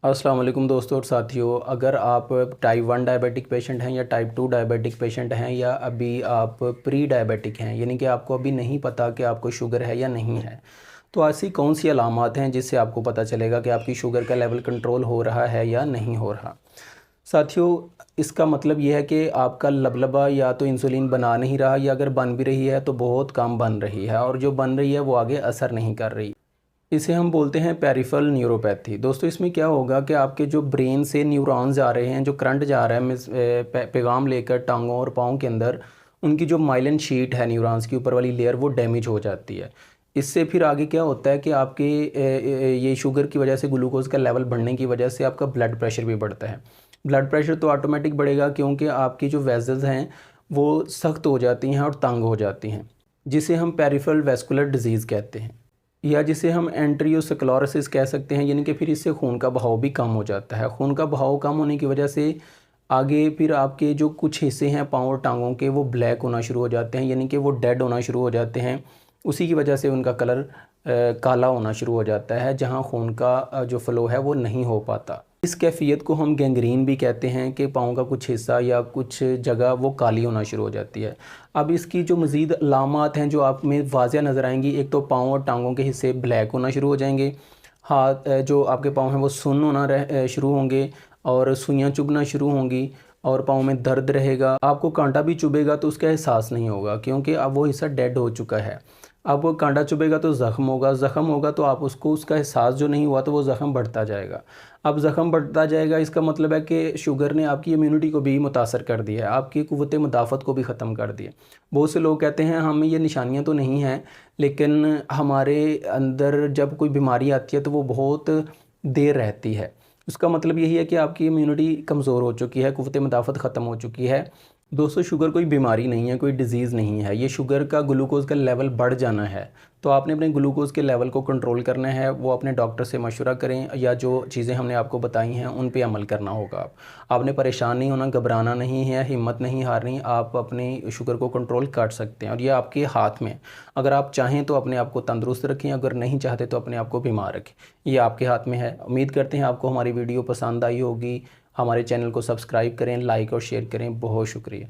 अस्सलाम वालेकुम दोस्तों और साथियों। अगर आप टाइप 1 डायबिटिक पेशेंट हैं या टाइप 2 डायबिटिक पेशेंट हैं या अभी आप प्री डायबिटिक हैं, यानी कि आपको अभी नहीं पता कि आपको शुगर है या नहीं है, तो ऐसी कौन सी अलामात हैं जिससे आपको पता चलेगा कि आपकी शुगर का लेवल कंट्रोल हो रहा है या नहीं हो रहा। साथियों, इसका मतलब ये है कि आपका लबलबा या तो इंसुलिन बना नहीं रहा, या अगर बन भी रही है तो बहुत कम बन रही है, और जो बन रही है वो आगे असर नहीं कर रही। इसे हम बोलते हैं पेरिफेरल न्यूरोपैथी। दोस्तों, इसमें क्या होगा कि आपके जो ब्रेन से न्यूरॉन्स जा रहे हैं, जो करंट जा रहा है पैगाम लेकर टांगों और पाँव के अंदर, उनकी जो माइलिन शीट है न्यूरॉन्स की ऊपर वाली लेयर, वो डैमेज हो जाती है। इससे फिर आगे क्या होता है कि आपके ये शुगर की वजह से, ग्लूकोज का लेवल बढ़ने की वजह से आपका ब्लड प्रेशर भी बढ़ता है। ब्लड प्रेशर तो ऑटोमेटिक बढ़ेगा, क्योंकि आपकी जो वेसल्स हैं वो सख्त हो जाती हैं और तंग हो जाती हैं, जिसे हम पेरिफेरल वैस्कुलर डिजीज़ कहते हैं, या जिसे हम एंट्रियोस्क्लेरोसिस कह सकते हैं। यानी कि फिर इससे खून का बहाव भी कम हो जाता है। खून का बहाव कम होने की वजह से आगे फिर आपके जो कुछ हिस्से हैं पाँव और टांगों के, वो ब्लैक होना शुरू हो जाते हैं, यानी कि वो डेड होना शुरू हो जाते हैं। उसी की वजह से उनका कलर काला होना शुरू हो जाता है, जहाँ खून का जो फ़्लो है वो नहीं हो पाता। इस कैफ़ियत को हम गैंग्रीन भी कहते हैं, कि पाँव का कुछ हिस्सा या कुछ जगह वो काली होना शुरू हो जाती है। अब इसकी जो मज़ीद अलामात हैं जो आप में वाज़िया नज़र आएंगी, एक तो पाँव और टांगों के हिस्से ब्लैक होना शुरू हो जाएंगे, हाथ जो आपके पाँव हैं वो सुन्न होना शुरू होंगे, और सुइयाँ चुभना शुरू होंगी, और पाँव में दर्द रहेगा। आपको कांटा भी चुभेगा तो उसका एहसास नहीं होगा, क्योंकि अब वो हिस्सा डेड हो चुका है। अब वो कांटा चुभेगा तो ज़ख़म होगा, ज़ख़म होगा तो आप उसको, उसका एहसास जो नहीं हुआ तो वो ज़ख़म बढ़ता जाएगा। अब ज़ख़म बढ़ता जाएगा, इसका मतलब है कि शुगर ने आपकी इम्यूनिटी को भी मुतासर कर दिया है, आपकी क़ुव्वत मुदाफ़त को भी ख़त्म कर दिया। बहुत से लोग कहते हैं हमें ये निशानियाँ तो नहीं हैं, लेकिन हमारे अंदर जब कोई बीमारी आती है तो वो बहुत देर रहती है। उसका मतलब यही है कि आपकी इम्यूनिटी कमज़ोर हो चुकी है, क़ुव्वत मुदाफ़त ख़त्म हो चुकी है। दोस्तों, शुगर कोई बीमारी नहीं है, कोई डिज़ीज़ नहीं है। ये शुगर का, ग्लूकोज़ का लेवल बढ़ जाना है, तो आपने अपने ग्लूकोज़ के लेवल को कंट्रोल करना है। वो अपने डॉक्टर से मशवरा करें, या जो चीज़ें हमने आपको बताई हैं उन पे अमल करना होगा। आपने परेशान नहीं होना, घबराना नहीं है, हिम्मत नहीं हारनी। आप अपनी शुगर को कंट्रोल कर सकते हैं, और ये आपके हाथ में। अगर आप चाहें तो अपने आप को तंदुरुस्त रखें, अगर नहीं चाहते तो अपने आप को बीमार रखें। ये आपके हाथ में है। उम्मीद करते हैं आपको हमारी वीडियो पसंद आई होगी। हमारे चैनल को सब्सक्राइब करें, लाइक और शेयर करें। बहुत शुक्रिया।